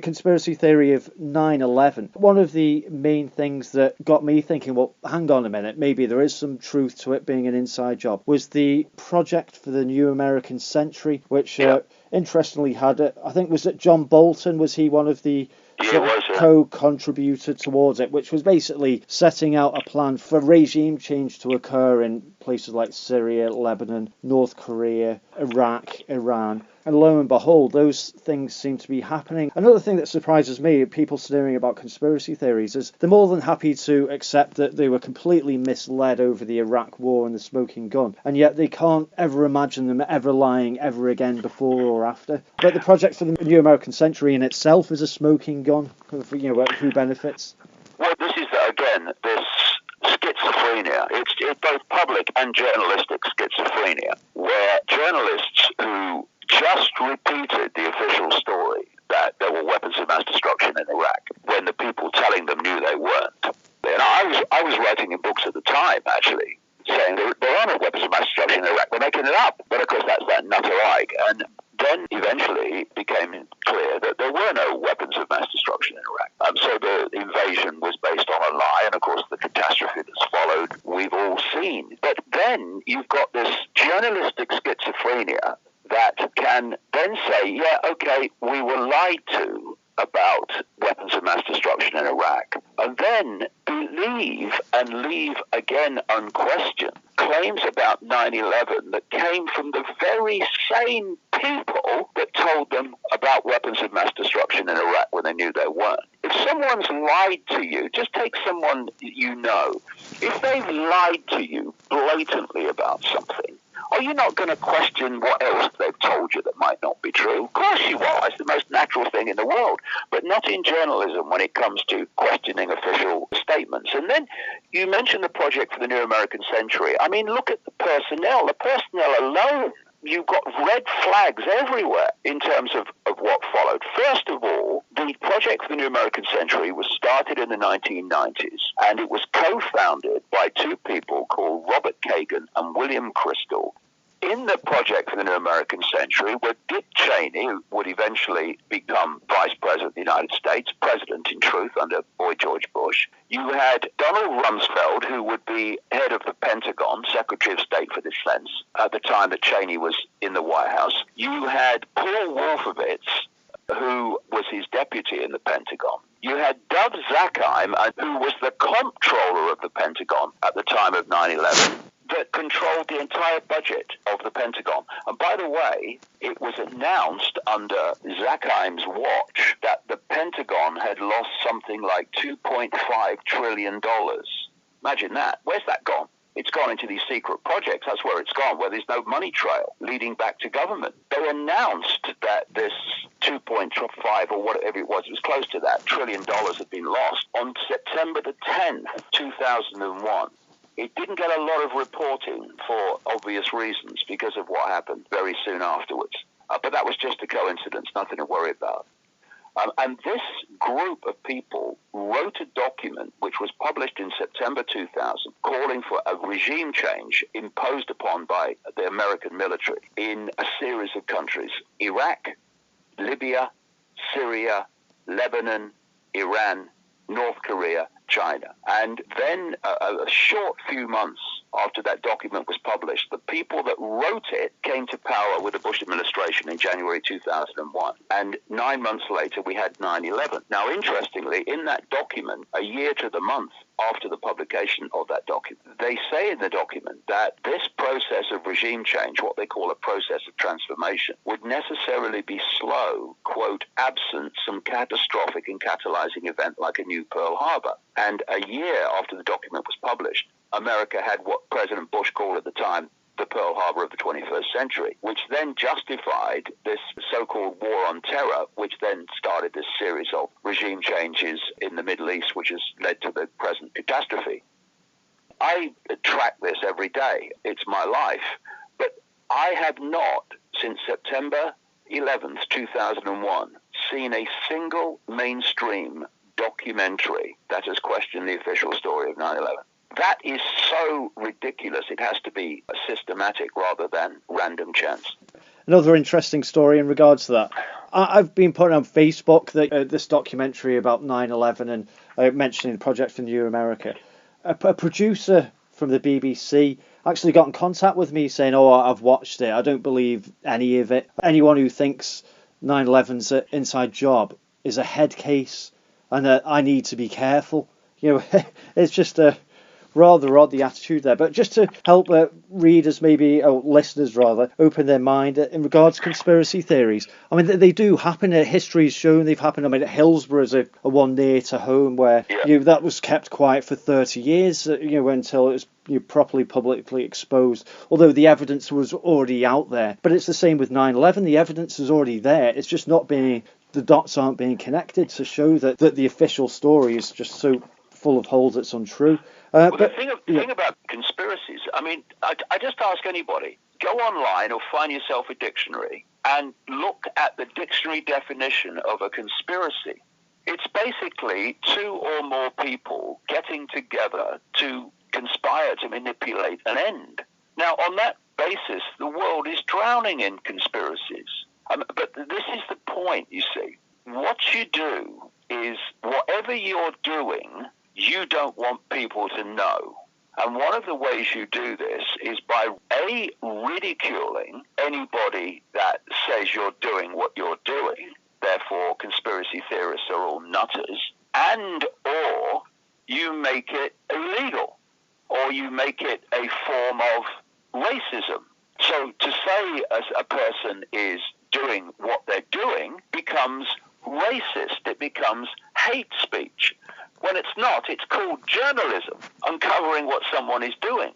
the conspiracy theory of 9/11, one of the main things that got me thinking, well, hang on a minute, maybe there is some truth to it being an inside job, was the project for the New American Century, which interestingly had, I think, was it John Bolton, was he one of the co-contributor towards it, which was basically setting out a plan for regime change to occur in places like Syria, Lebanon, North Korea, Iraq, Iran. And lo and behold, those things seem to be happening. Another thing that surprises me, people sneering about conspiracy theories, is they're more than happy to accept that they were completely misled over the Iraq war and the smoking gun, and yet they can't ever imagine them ever lying ever again before or after. But the project for the New American Century in itself is a smoking gun. Who benefits? Well, this is, again, this schizophrenia. It's both public and journalistic schizophrenia, where journalists who just repeated the official story that there were weapons of mass destruction in Iraq when the people telling them knew they weren't. And I was writing in books at the time, actually, saying there are no weapons of mass destruction in Iraq. They're making it up. But of course, that's that nutter Icke. And then eventually it became clear that there were no weapons of mass destruction in Iraq. So the invasion was based on a lie, and of course the catastrophe that's followed we've all seen. But then you've got this journalistic schizophrenia that can then say, yeah, okay, we were lied to about weapons of mass destruction in Iraq, and then believe and leave again unquestioned claims about 9/11 that came from the very same people that told them about weapons of mass destruction in Iraq when they knew they weren't. If someone's lied to you, just take someone you know. If they've lied to you blatantly about something, are you not going to question what else they've told you that might not be true? Of course you are. It's the most natural thing in the world. But not in journalism when it comes to questioning official statements. And then you mentioned the project for the New American Century. I mean, look at the personnel. The personnel alone. You've got red flags everywhere in terms of what followed. First of all, the project for the New American Century was started in the 1990s, and it was co-founded by two people called Robert Kagan and William Crystal. In the project for the New American Century were Dick Cheney, who would eventually become Vice President of the United States, President in truth under Boy George Bush. You had Donald Rumsfeld, who would be head of the Pentagon, Secretary of State for Defense, at the time that Cheney was in the White House. You had Paul Wolfowitz, who was his deputy in the Pentagon. You had Dov Zakheim, who was the comptroller of the Pentagon at the time of 9/11. That controlled the entire budget of the Pentagon. And by the way, it was announced under Zakheim's watch that the Pentagon had lost something like $2.5 trillion. Imagine that. Where's that gone? It's gone into these secret projects. That's where it's gone, where there's no money trail leading back to government. They announced that this 2.5 or whatever it was close to that, $1 trillion had been lost on September the 10th, 2001. It didn't get a lot of reporting for obvious reasons because of what happened very soon afterwards. But that was just a coincidence, nothing to worry about. And this group of people wrote a document which was published in September 2000 calling for a regime change imposed upon by the American military in a series of countries: Iraq, Libya, Syria, Lebanon, Iran, North Korea, China. And then a short few months after that document was published, the people that wrote it came to power with the Bush administration in January 2001. And 9 months later, we had 9/11. Now, interestingly, in that document, a year to the month after the publication of that document, they say in the document that this process of regime change, what they call a process of transformation, would necessarily be slow, quote, absent some catastrophic and catalyzing event like a new Pearl Harbor. And a year after the document was published, America had what President Bush called at the time the Pearl Harbor of the 21st century, which then justified this so-called war on terror, which then started this series of regime changes in the Middle East, which has led to the present catastrophe. I track this every day. It's my life. But I have not, since September 11th, 2001, seen a single mainstream documentary that has questioned the official story of 9/11. That is so ridiculous. It has to be systematic rather than random chance. Another interesting story in regards to that. I've been putting on Facebook that this documentary about 9/11 and mentioning the Project for New America. A producer from the BBC actually got in contact with me saying, "Oh, I've watched it. I don't believe any of it. Anyone who thinks 9/11's an inside job is a head case, and I need to be careful." It's just a rather odd, the attitude there. But just to help readers, maybe, or listeners rather, open their mind in regards to conspiracy theories. I mean, they do happen. History's shown they've happened. I mean, Hillsborough is a one near to home where that was kept quiet for 30 years. Until it was properly publicly exposed. Although the evidence was already out there. But it's the same with 9/11. The evidence is already there. It's just not being. The dots aren't being connected to show that the official story is just so full of holes it's untrue. The thing about conspiracies, I mean, I just ask anybody, go online or find yourself a dictionary and look at the dictionary definition of a conspiracy. It's basically two or more people getting together to conspire to manipulate an end. Now, on that basis, the world is drowning in conspiracies. But this is the point, you see. What you do is whatever you're doing, you don't want people to know. And one of the ways you do this is by, A, ridiculing anybody that says you're doing what you're doing. Therefore, conspiracy theorists are all nutters. And or you make it illegal. Or you make it a form of racism. So to say as a person is doing what they're doing becomes racist. It becomes hate speech. When it's not, it's called journalism, uncovering what someone is doing.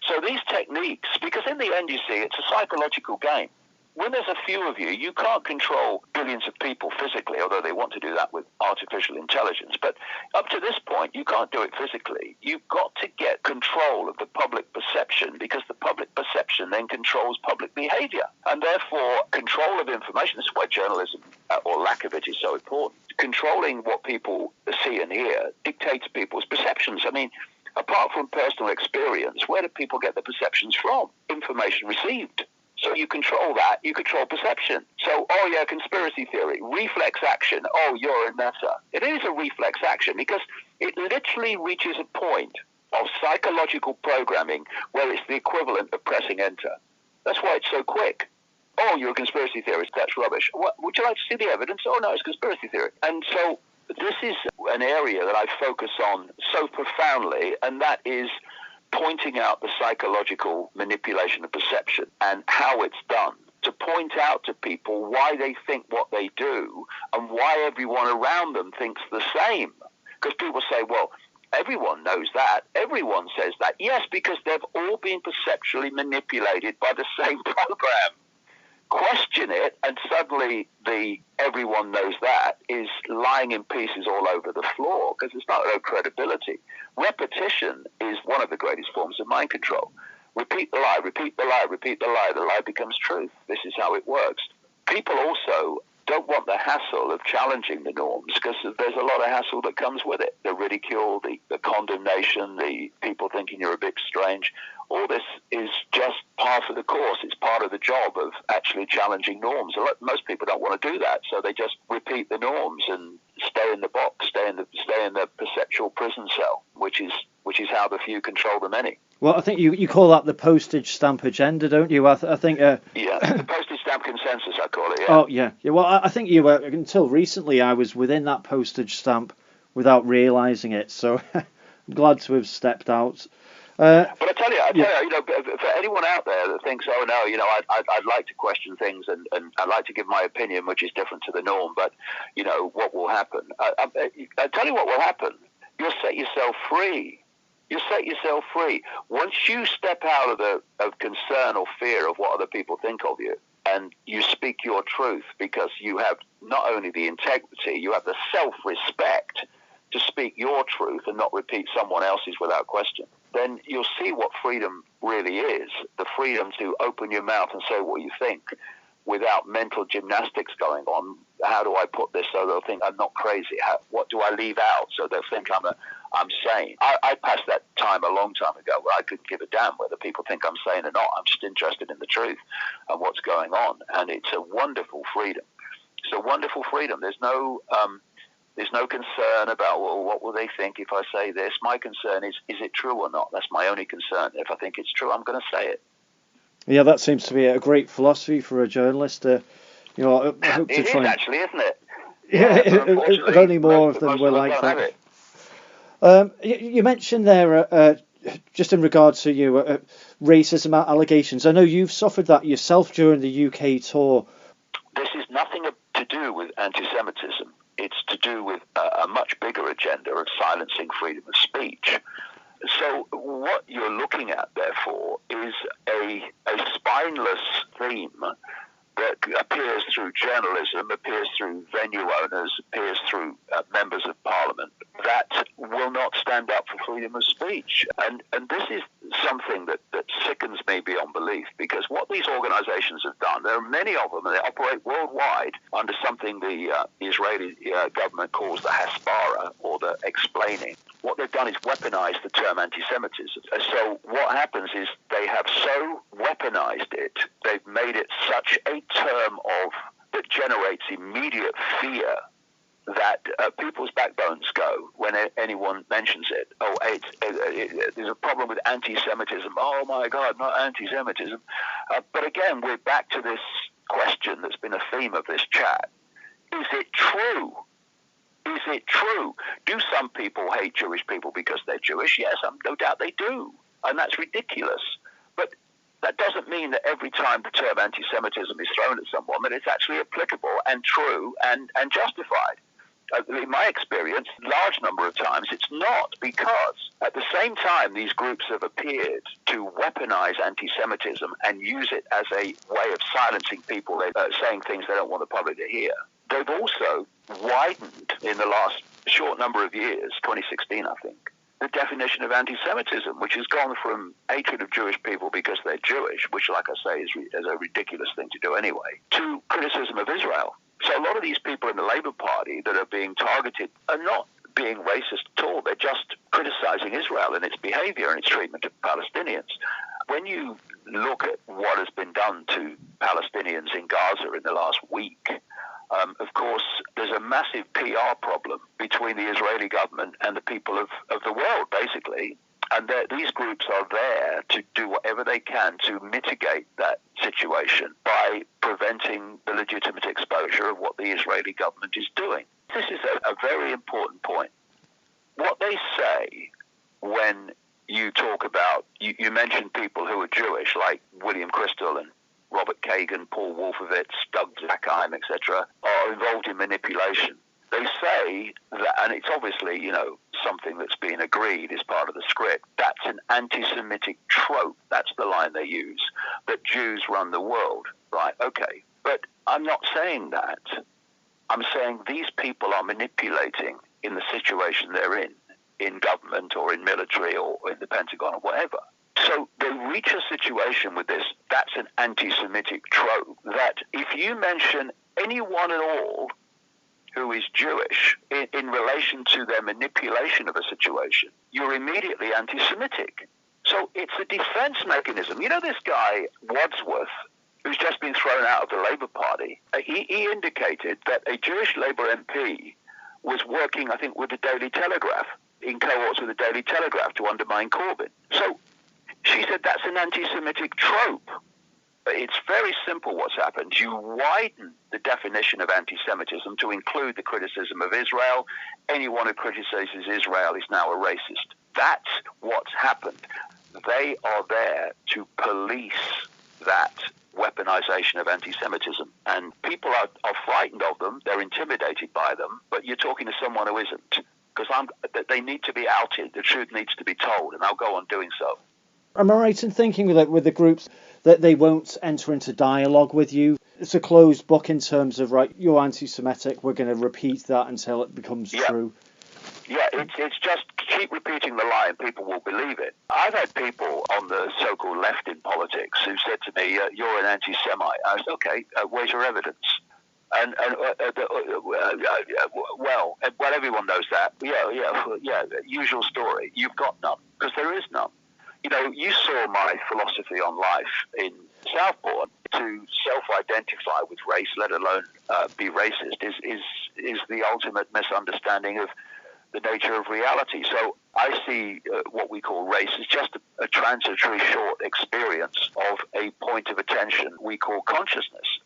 So these techniques, because in the end, you see, it's a psychological game. When there's a few of you, you can't control billions of people physically, although they want to do that with artificial intelligence. But up to this point, you can't do it physically. You've got to get control of the public perception, because the public perception then controls public behavior. And therefore, control of information, this is why journalism, or lack of it, is so important. Controlling what people see and hear dictates people's perceptions. I mean, apart from personal experience, where do people get the perceptions from? Information received. So you control that, you control perception. So, conspiracy theory, reflex action, you're a nutter. It is a reflex action because it literally reaches a point of psychological programming where it's the equivalent of pressing enter. That's why it's so quick. Oh, you're a conspiracy theorist, that's rubbish. What, would you like to see the evidence? Oh, no, it's conspiracy theory. And so this is an area that I focus on so profoundly, and that is pointing out the psychological manipulation of perception and how it's done, to point out to people why they think what they do and why everyone around them thinks the same. Because people say, well, everyone knows that, everyone says that. Yes, because they've all been perceptually manipulated by the same program. Question it, and suddenly the everyone knows that is lying in pieces all over the floor because it's not no credibility. Repetition is one of the greatest forms of mind control. Repeat the lie, repeat the lie, repeat the lie becomes truth. This is how it works. People also don't want the hassle of challenging the norms because there's a lot of hassle that comes with it. The ridicule, the condemnation, the people thinking you're a bit strange. All this is just part of the course. It's part of the job of actually challenging norms. Most people don't want to do that, so they just repeat the norms and stay in the box, stay in the perceptual prison cell, which is how the few control the many. Well, I think you call that the postage stamp agenda, don't you? I think. The postage stamp consensus, I call it. Yeah. Oh yeah. Well, I think you were until recently. I was within that postage stamp without realising it. So I'm glad to have stepped out. But I tell you, for anyone out there that thinks, oh no, I'd like to question things and I'd like to give my opinion, which is different to the norm, but what will happen? I tell you what will happen. You'll set yourself free. You set yourself free. Once you step out of concern or fear of what other people think of you, and you speak your truth because you have not only the integrity, you have the self-respect to speak your truth and not repeat someone else's without question, then you'll see what freedom really is, the freedom to open your mouth and say what you think without mental gymnastics going on. How do I put this so they'll think I'm not crazy? What do I leave out so they'll think I'm sane? I passed that time a long time ago where I couldn't give a damn whether people think I'm sane or not. I'm just interested in the truth and what's going on, and it's a wonderful freedom. It's a wonderful freedom. There's no concern about, well, what will they think if I say this? My concern is it true or not? That's my only concern. If I think it's true, I'm going to say it. Yeah, that seems to be a great philosophy for a journalist. I hope to it try is, actually, isn't it? Yeah, if only more of them were like that. You mentioned there, just in regard to racism allegations. I know you've suffered that yourself during the UK tour. This is nothing to do with anti-Semitism. It's to do with a much bigger agenda of silencing freedom of speech. So what you're looking at, therefore, is a spineless theme that appears through journalism, appears through venue owners, appears through members of parliament, that will not stand up for freedom of speech. And this is something that sickens me beyond belief, because what these organizations have done, there are many of them, and they operate worldwide under something the Israeli government calls the Hasbara, or the explaining. What they've done is weaponize the term anti-Semitism. So what happens is they have so weaponized it, they've made it such a term that generates immediate fear that people's backbones go when anyone mentions it. Oh, there's a problem with anti-Semitism. Oh my God, not anti-Semitism. But again, we're back to this question that's been a theme of this chat. Is it true? Is it true? Do some people hate Jewish people because they're Jewish? Yes, no doubt they do. And that's ridiculous. But that doesn't mean that every time the term anti-Semitism is thrown at someone that it's actually applicable and true and justified. In my experience, large number of times it's not, because at the same time these groups have appeared to weaponize anti-Semitism and use it as a way of silencing people, saying things they don't want the public to hear. They've also widened in the last short number of years, 2016 I think, the definition of anti-Semitism, which has gone from hatred of Jewish people because they're Jewish, which, like I say, is a ridiculous thing to do anyway, to criticism of Israel. So a lot of these people in the Labour Party that are being targeted are not being racist at all. They're just criticizing Israel and its behavior and its treatment of Palestinians. When you look at what has been done to Palestinians in Gaza in the last week, of course, there's a massive PR problem between the Israeli government and the people of the world, basically. And these groups are there to do whatever they can to mitigate that situation by preventing the legitimate exposure of what the Israeli government is doing. This is a very important point. What they say when you talk about, you mention people who are Jewish, like William Crystal and Robert Kagan, Paul Wolfowitz, Doug Zackheim, etc., are involved in manipulation. They say that, and it's obviously, something that's been agreed as part of the script, that's an anti-Semitic trope. That's the line they use, that Jews run the world. Right, okay. But I'm not saying that. I'm saying these people are manipulating in the situation they're in government or in military or in the Pentagon or whatever. So they reach a situation with this, that's an anti-Semitic trope, that if you mention anyone at all who is Jewish in relation to their manipulation of a situation, you're immediately anti-Semitic. So it's a defense mechanism. You know this guy, Wadsworth, who's just been thrown out of the Labour Party, he indicated that a Jewish Labour MP was working, I think, with the Daily Telegraph, in cohorts with the Daily Telegraph to undermine Corbyn. So she said that's an anti-Semitic trope. It's very simple what's happened. You widen the definition of anti-Semitism to include the criticism of Israel. Anyone who criticizes Israel is now a racist. That's what's happened. They are there to police that weaponization of anti-Semitism. And people are frightened of them. They're intimidated by them. But you're talking to someone who isn't. Because they need to be outed. The truth needs to be told. And I'll go on doing so. Am I right in thinking that with the groups that they won't enter into dialogue with you? It's a closed book in terms of, right, you're anti-Semitic, we're going to repeat that until it becomes true. Yeah, it's just keep repeating the lie and people will believe it. I've had people on the so-called left in politics who said to me, you're an anti-Semite. I said, okay, where's your evidence? Well, everyone knows that. Yeah, usual story. You've got none, because there is none. You know, you saw my philosophy on life in Southport. To self-identify with race, let alone be racist, is the ultimate misunderstanding of the nature of reality. So I see what we call race as just a transitory short experience of a point of attention we call consciousness.